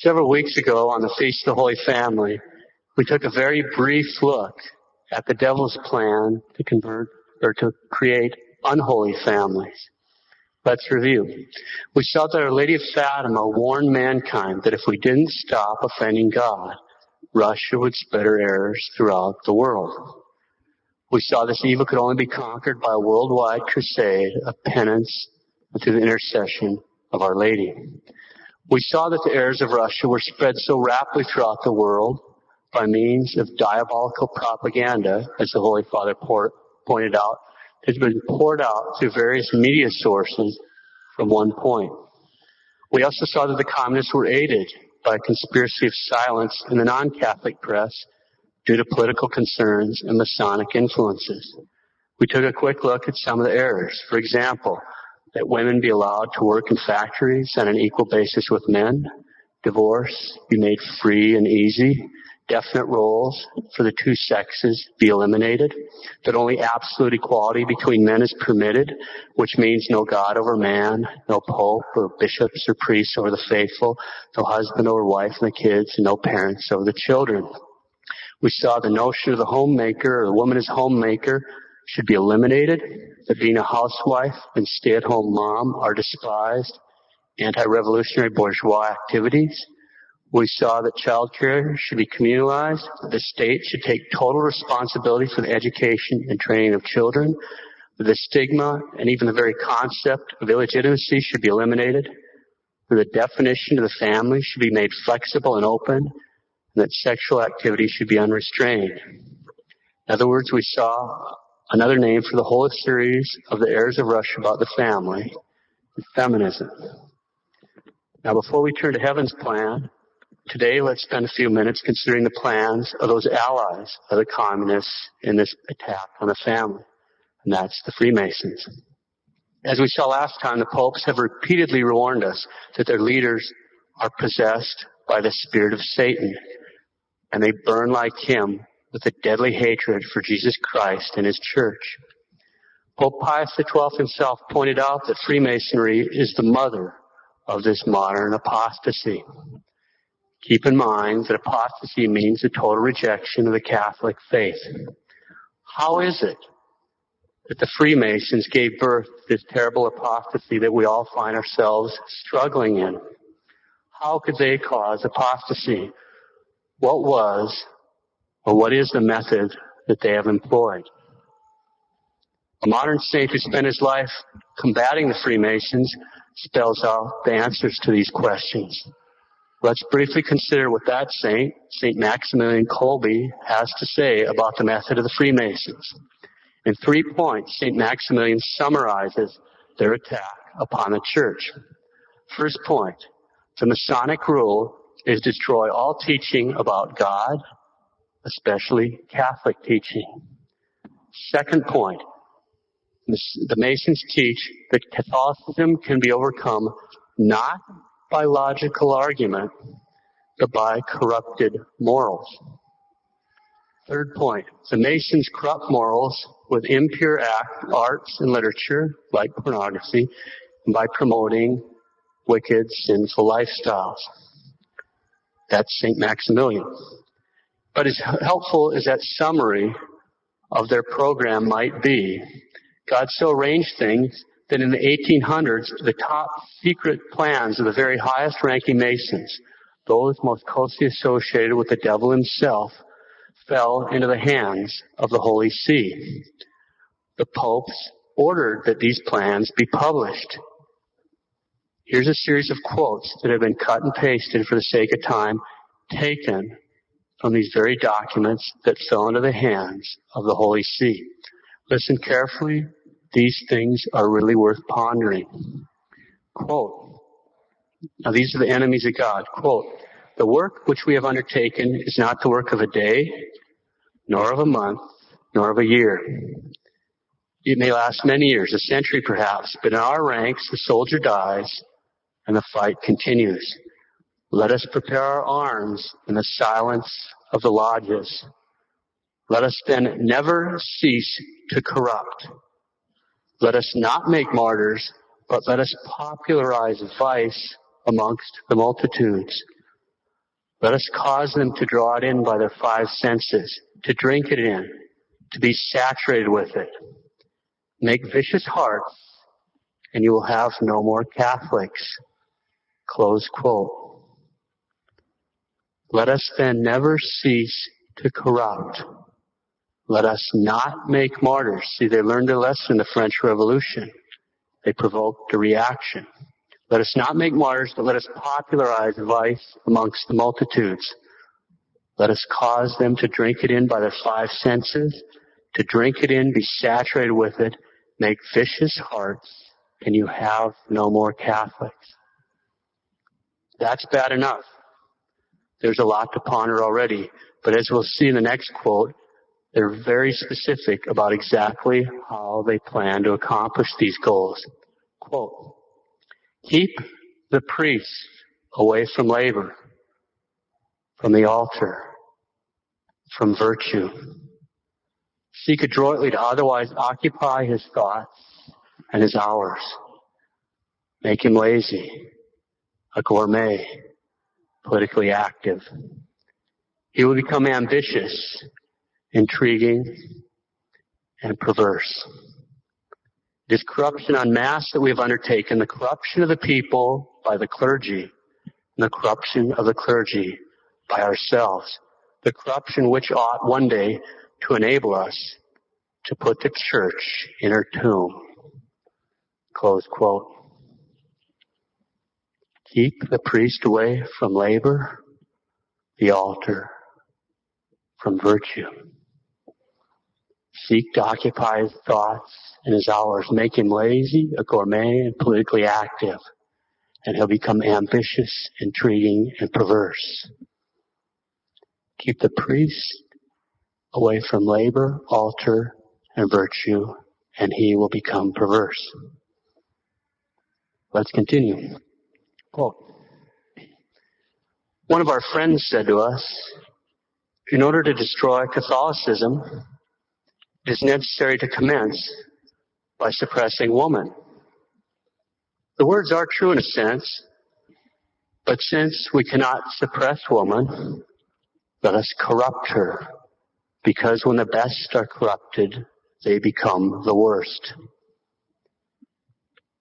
Several weeks ago on the Feast of the Holy Family, we took a very brief look at the devil's plan to convert or to create unholy families. Let's review. We saw that Our Lady of Fatima warned mankind that if we didn't stop offending God, Russia would spread her errors throughout the world. We saw this evil could only be conquered by a worldwide crusade of penance and through the intercession of Our Lady. We saw that the errors of Russia were spread so rapidly throughout the world by means of diabolical propaganda, as the Holy Father pointed out, has been poured out through various media sources from one point. We also saw that the communists were aided by a conspiracy of silence in the non-Catholic press due to political concerns and Masonic influences. We took a quick look at some of the errors. For example, that women be allowed to work in factories on an equal basis with men, divorce be made free and easy, definite roles for the two sexes be eliminated, that only absolute equality between men is permitted, which means no God over man, no pope or bishops or priests over the faithful, no husband over wife and the kids, and no parents over the children. We saw the notion of the homemaker or the woman as homemaker should be eliminated, that being a housewife and stay-at-home mom are despised anti-revolutionary bourgeois activities. We saw that child care should be communalized, that the state should take total responsibility for the education and training of children, that the stigma and even the very concept of illegitimacy should be eliminated, that the definition of the family should be made flexible and open, and that sexual activity should be unrestrained. In other words, we saw another name for the whole series of the errors of Russia about the family, feminism. Now, before we turn to heaven's plan, today let's spend a few minutes considering the plans of those allies of the communists in this attack on the family, and that's the Freemasons. As we saw last time, the popes have repeatedly warned us that their leaders are possessed by the spirit of Satan, and they burn like him with a deadly hatred for Jesus Christ and his church. Pope Pius XII himself pointed out that Freemasonry is the mother of this modern apostasy. Keep in mind that apostasy means the total rejection of the Catholic faith. How is it that the Freemasons gave birth to this terrible apostasy that we all find ourselves struggling in? How could they cause apostasy? What was or what is the method that they have employed? A modern saint who spent his life combating the Freemasons spells out the answers to these questions. Let's briefly consider what that saint, St. Maximilian Kolbe, has to say about the method of the Freemasons. In 3 points, St. Maximilian summarizes their attack upon the church. First point, the Masonic rule is destroy all teaching about God, especially Catholic teaching. Second point, the Masons teach that Catholicism can be overcome not by logical argument, but by corrupted morals. Third point, the Masons corrupt morals with impure arts and literature, like pornography, and by promoting wicked, sinful lifestyles. That's St. Maximilian. But as helpful as that summary of their program might be, God so arranged things that in the 1800s, the top secret plans of the very highest ranking Masons, those most closely associated with the devil himself, fell into the hands of the Holy See. The popes ordered that these plans be published. Here's a series of quotes that have been cut and pasted for the sake of time, taken from these very documents that fell into the hands of the Holy See. Listen carefully. These things are really worth pondering. Quote, now these are the enemies of God. Quote, the work which we have undertaken is not the work of a day, nor of a month, nor of a year. It may last many years, a century perhaps, but in our ranks the soldier dies and the fight continues. Let us prepare our arms in the silence of the lodges. Let us then never cease to corrupt. Let us not make martyrs, but let us popularize vice amongst the multitudes. Let us cause them to draw it in by their five senses, to drink it in, to be saturated with it. Make vicious hearts, and you will have no more Catholics. Close quote. Let us then never cease to corrupt. Let us not make martyrs. See, they learned their lesson in the French Revolution. They provoked a reaction. Let us not make martyrs, but let us popularize vice amongst the multitudes. Let us cause them to drink it in by their five senses, to drink it in, be saturated with it, make vicious hearts, and you have no more Catholics. That's bad enough. There's a lot to ponder already, but as we'll see in the next quote, they're very specific about exactly how they plan to accomplish these goals. Quote, keep the priests away from labor, from the altar, from virtue. Seek adroitly to otherwise occupy his thoughts and his hours. Make him lazy, a gourmet, politically active. He will become ambitious, intriguing, and perverse. It is corruption en masse that we have undertaken, the corruption of the people by the clergy, and the corruption of the clergy by ourselves, the corruption which ought one day to enable us to put the church in her tomb. Close quote. Keep the priest away from labor, the altar, from virtue. Seek to occupy his thoughts and his hours. Make him lazy, a gourmet, and politically active. And he'll become ambitious, intriguing, and perverse. Keep the priest away from labor, altar, and virtue, and he will become perverse. Let's continue. Quote. One of our friends said to us, in order to destroy Catholicism, it is necessary to commence by suppressing woman. The words are true in a sense, but since we cannot suppress woman, let us corrupt her, because when the best are corrupted, they become the worst.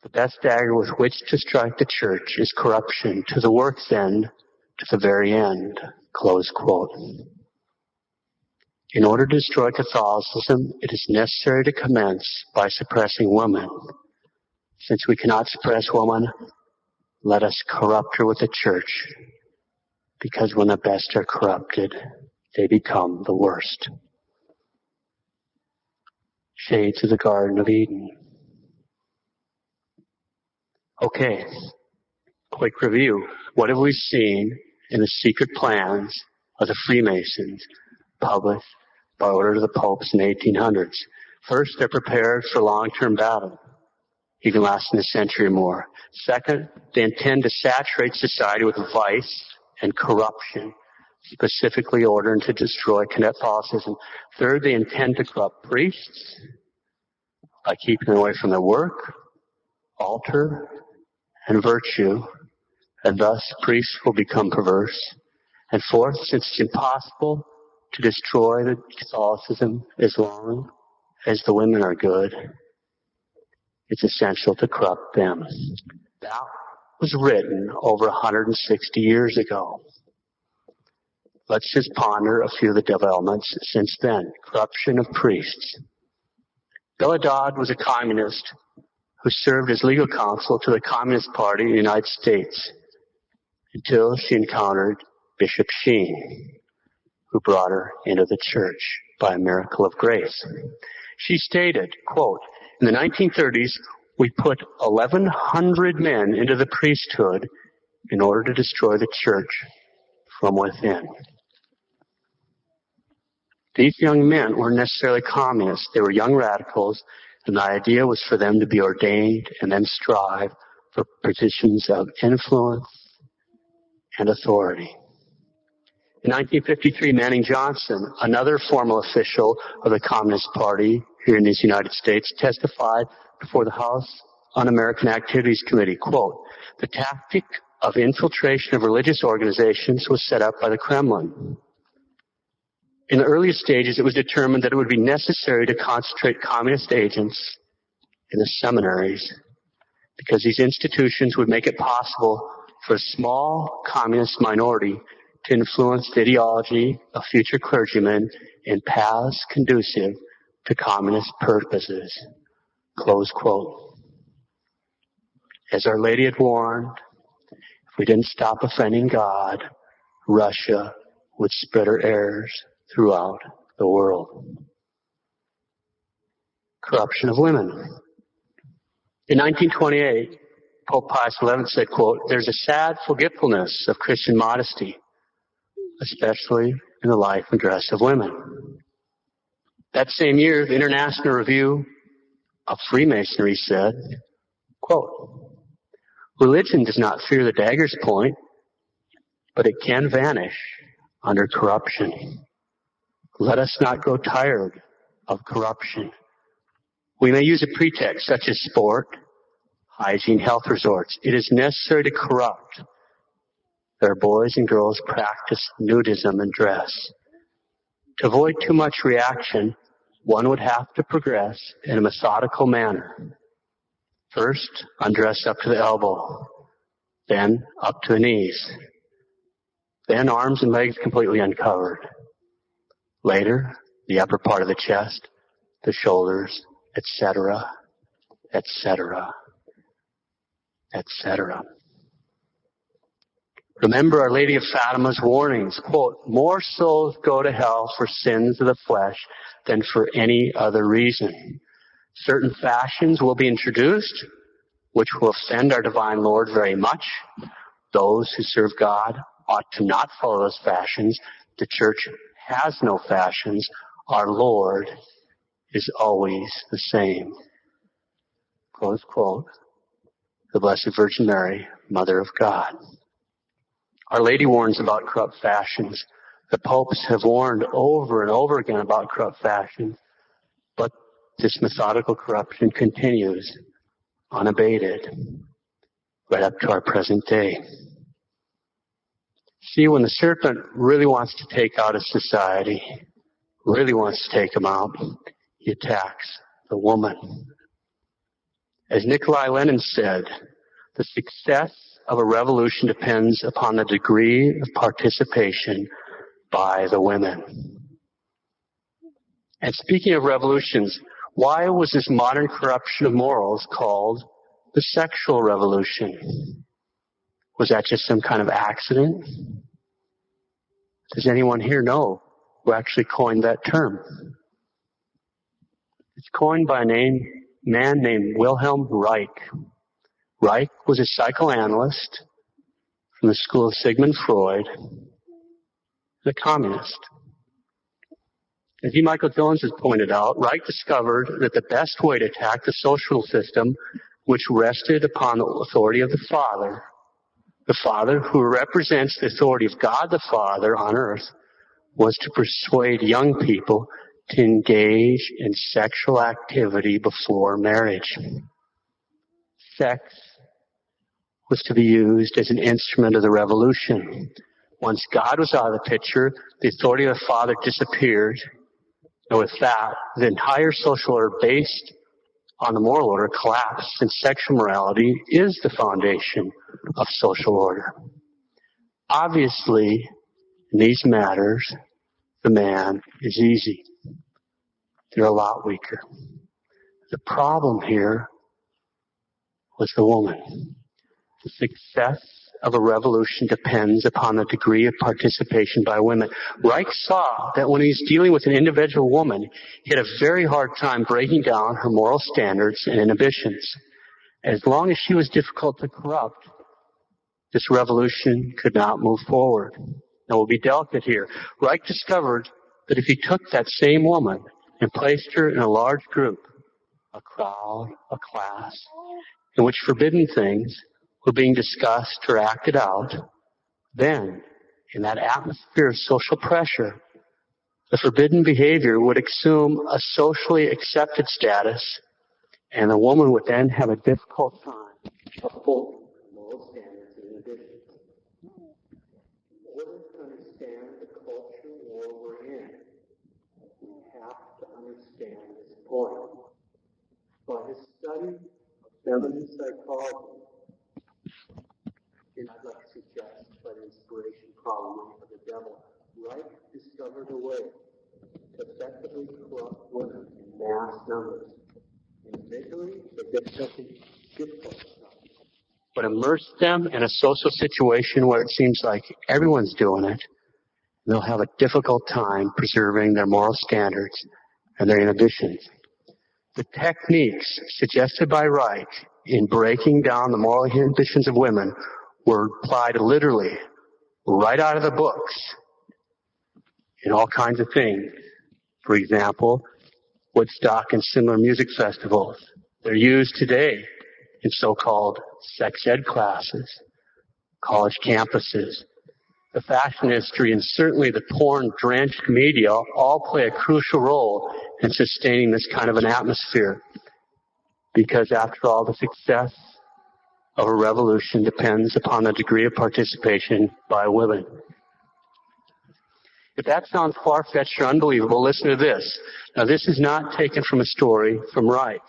The best dagger with which to strike the church is corruption, to the work's end, to the very end. Close quote. In order to destroy Catholicism, it is necessary to commence by suppressing woman. Since we cannot suppress woman, let us corrupt her with the church, because when the best are corrupted, they become the worst. Shades of the Garden of Eden. Okay, quick review. What have we seen in the secret plans of the Freemasons, published by order of the popes in the 1800s? First, they're prepared for long-term battle, even lasting a century or more. Second, they intend to saturate society with vice and corruption, specifically ordering to destroy Catholicism. Third, they intend to corrupt priests by keeping them away from their work, altar, and virtue, and thus priests will become perverse. And fourth, since it's impossible to destroy the Catholicism as long as the women are good, it's essential to corrupt them. That was written over 160 years ago. Let's just ponder a few of the developments since then. Corruption of priests. Belladad was a communist who served as legal counsel to the Communist Party in the United States until she encountered Bishop Sheen, who brought her into the church by a miracle of grace. She stated, quote, in the 1930s, we put 1,100 men into the priesthood in order to destroy the church from within. These young men weren't necessarily communists. They were young radicals, and the idea was for them to be ordained and then strive for positions of influence and authority. In 1953, Manning Johnson, another formal official of the Communist Party here in the United States, testified before the House Un-American Activities Committee, quote, the tactic of infiltration of religious organizations was set up by the Kremlin. In the earliest stages, it was determined that it would be necessary to concentrate communist agents in the seminaries because these institutions would make it possible for a small communist minority to influence the ideology of future clergymen in paths conducive to communist purposes. Close quote. As Our Lady had warned, if we didn't stop offending God, Russia would spread her errors throughout the world. Corruption of women. In 1928, Pope Pius XI said, quote, "There's a sad forgetfulness of Christian modesty, especially in the life and dress of women." That same year, the International Review of Freemasonry said, quote, "Religion does not fear the dagger's point, but it can vanish under corruption. Let us not grow tired of corruption. We may use a pretext such as sport, hygiene, health resorts. It is necessary to corrupt. There are boys and girls practice nudism and dress. To avoid too much reaction, one would have to progress in a methodical manner. First, undress up to the elbow, then up to the knees, then arms and legs completely uncovered. Later, the upper part of the chest, the shoulders, etc., etc., etc." Remember Our Lady of Fatima's warnings, quote, "More souls go to hell for sins of the flesh than for any other reason. Certain fashions will be introduced which will offend our divine Lord very much. Those who serve God ought to not follow those fashions. The church has no fashions. Our Lord is always the same." Close quote. The Blessed Virgin Mary, Mother of God. Our Lady warns about corrupt fashions. The popes have warned over and over again about corrupt fashions, but this methodical corruption continues unabated right up to our present day. See, when the serpent really wants to take out a society, really wants to take them out, he attacks the woman. As Nikolai Lenin said, the success of a revolution depends upon the degree of participation by the women. And speaking of revolutions, why was this modern corruption of morals called the sexual revolution? Was that just some kind of accident? Does anyone here know who actually coined that term? It's coined by a man named Wilhelm Reich. Reich was a psychoanalyst from the school of Sigmund Freud, a communist. As E. Michael Jones has pointed out, Reich discovered that the best way to attack the social system, which rested upon the authority of the Father who represents the authority of God the Father on earth, was to persuade young people to engage in sexual activity before marriage. Sex was to be used as an instrument of the revolution. Once God was out of the picture, the authority of the Father disappeared. And with that, the entire social order based on the moral order collapsed, since sexual morality is the foundation of social order. Obviously, in these matters, the man is easy. They're a lot weaker. The problem here was the woman. The success of a revolution depends upon the degree of participation by women. Reich saw that when he's dealing with an individual woman, he had a very hard time breaking down her moral standards and inhibitions. As long as she was difficult to corrupt, this revolution could not move forward. Now we'll be delicate here. Reich discovered that if he took that same woman and placed her in a large group, a crowd, a class, in which forbidden things were being discussed or acted out, then, in that atmosphere of social pressure, the forbidden behavior would assume a socially accepted status, and the woman would then have a difficult time upholding moral standards and inhibitions. point. But his study of feminine psychology, and I'd like to suggest by the inspiration probably of the devil, Reich discovered a way to effectively corrupt women in mass numbers. Individually, they did something difficult, but immerse them in a social situation where it seems like everyone's doing it. They'll have a difficult time preserving their moral standards and their inhibitions. The techniques suggested by Reich in breaking down the moral inhibitions of women were applied literally right out of the books in all kinds of things. For example, Woodstock and similar music festivals. They're used today in so-called sex ed classes, college campuses. The fashion industry and certainly the porn-drenched media all play a crucial role in sustaining this kind of an atmosphere. Because after all, the success of a revolution depends upon the degree of participation by women. If that sounds far-fetched or unbelievable, listen to this. Now, this is not taken from a story from Reich.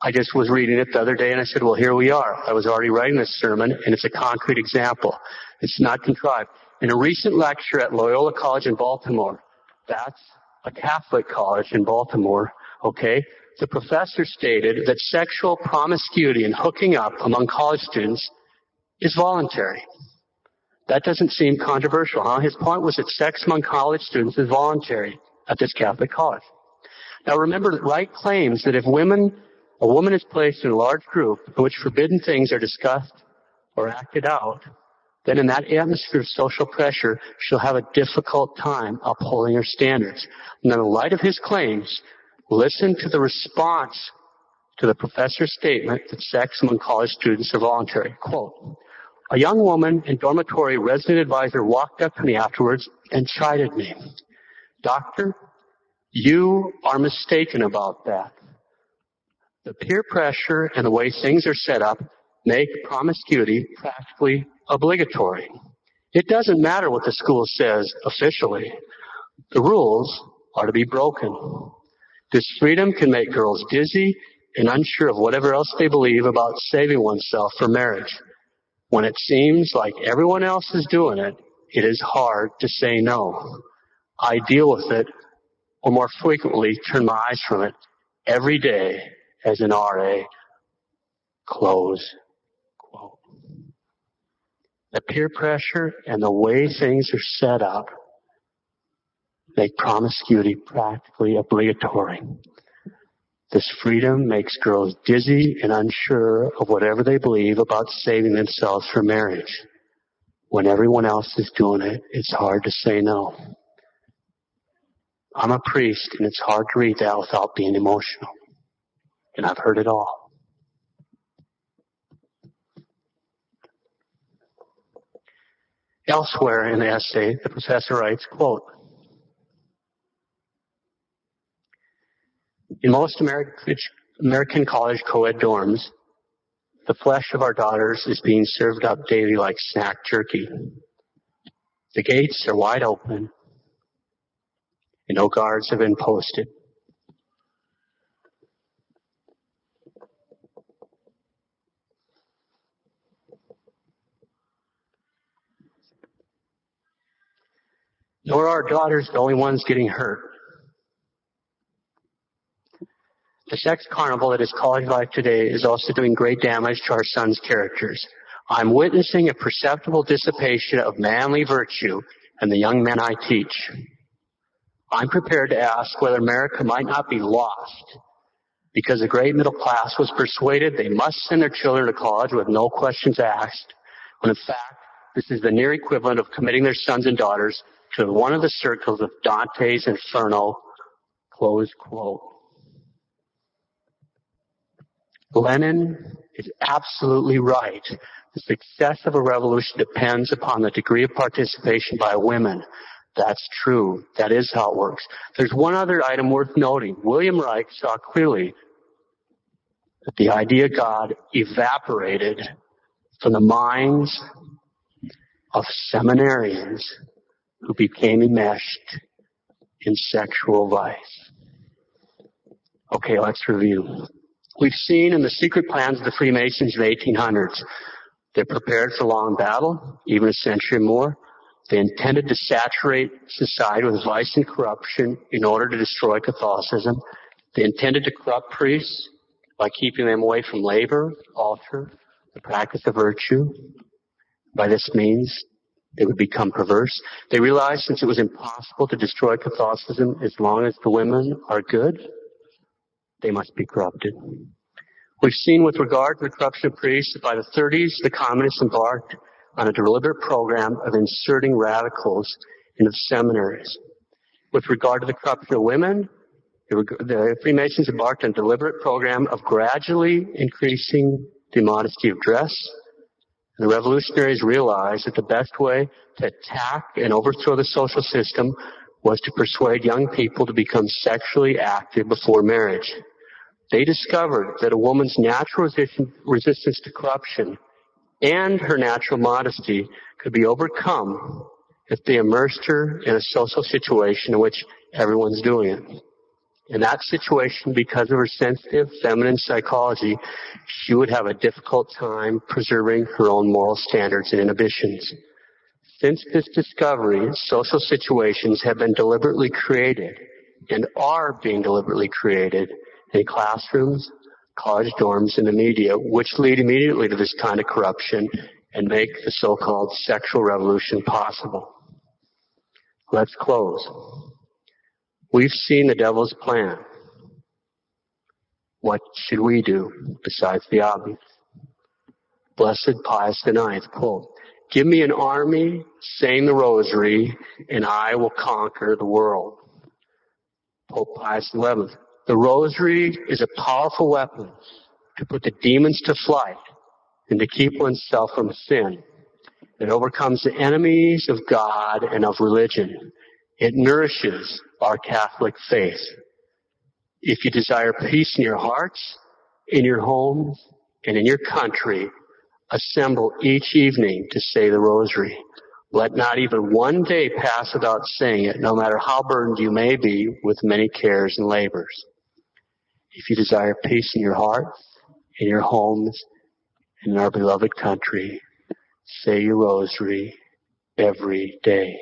I just was reading it the other day and I said, well, here we are. I was already writing this sermon and it's a concrete example. It's not contrived. In a recent lecture at Loyola College in Baltimore, that's a Catholic college in Baltimore, okay, the professor stated that sexual promiscuity and hooking up among college students is voluntary. That doesn't seem controversial, huh? His point was that sex among college students is voluntary at this Catholic college. Now remember that Reich claims that if a woman is placed in a large group in which forbidden things are discussed or acted out, then in that atmosphere of social pressure, she'll have a difficult time upholding her standards. And in the light of his claims, listen to the response to the professor's statement that sex among college students are voluntary. Quote, a young woman and dormitory resident advisor walked up to me afterwards and chided me. Doctor, you are mistaken about that. The peer pressure and the way things are set up make promiscuity practically obligatory. It doesn't matter what the school says officially. The rules are to be broken. This freedom can make girls dizzy and unsure of whatever else they believe about saving oneself for marriage. When it seems like everyone else is doing it, it is hard to say no. I deal with it, or more frequently, turn my eyes from it every day as an RA. Close quote. The peer pressure and the way things are set up make promiscuity practically obligatory. This freedom makes girls dizzy and unsure of whatever they believe about saving themselves for marriage. When everyone else is doing it, it's hard to say no. I'm a priest, and it's hard to read that without being emotional. And I've heard it all. Elsewhere in the essay, the professor writes, quote, in most American college co-ed dorms, the flesh of our daughters is being served up daily like snack jerky. The gates are wide open, and no guards have been posted. Nor are our daughters the only ones getting hurt. The sex carnival that is college life today is also doing great damage to our sons' characters. I'm witnessing a perceptible dissipation of manly virtue in the young men I teach. I'm prepared to ask whether America might not be lost because the great middle class was persuaded they must send their children to college with no questions asked, when in fact this is the near equivalent of committing their sons and daughters to one of the circles of Dante's Inferno, close quote. Lenin is absolutely right. The success of a revolution depends upon the degree of participation by women. That's true. That is how it works. There's one other item worth noting. William Reich saw clearly that the idea of God evaporated from the minds of seminarians who became enmeshed in sexual vice. Okay, let's review. We've seen in the secret plans of the Freemasons in the 1800s, they prepared for long battle, even a century or more. They intended to saturate society with vice and corruption in order to destroy Catholicism. They intended to corrupt priests by keeping them away from labor, altar, the practice of virtue. By this means, they would become perverse. They realized since it was impossible to destroy Catholicism as long as the women are good, they must be corrupted. We've seen with regard to the corruption of priests that by the 30s, the communists embarked on a deliberate program of inserting radicals into the seminaries. With regard to the corruption of women, the Freemasons embarked on a deliberate program of gradually increasing the modesty of dress. And the revolutionaries realized that the best way to attack and overthrow the social system was to persuade young people to become sexually active before marriage. They discovered that a woman's natural resistance to corruption and her natural modesty could be overcome if they immersed her in a social situation in which everyone's doing it. In that situation, because of her sensitive feminine psychology, she would have a difficult time preserving her own moral standards and inhibitions. Since this discovery, social situations have been deliberately created and are being deliberately created in classrooms, college dorms, and the media, which lead immediately to this kind of corruption and make the so-called sexual revolution possible. Let's close. We've seen the devil's plan. What should we do besides the obvious? Blessed Pius IX, quote, "Give me an army, saying the rosary, and I will conquer the world." Pope Pius XI, "The rosary is a powerful weapon to put the demons to flight and to keep oneself from sin. It overcomes the enemies of God and of religion. It nourishes our Catholic faith. If you desire peace in your hearts, in your homes, and in your country, assemble each evening to say the rosary. Let not even one day pass without saying it, no matter how burdened you may be with many cares and labors. If you desire peace in your hearts, in your homes, and in our beloved country, say your rosary every day."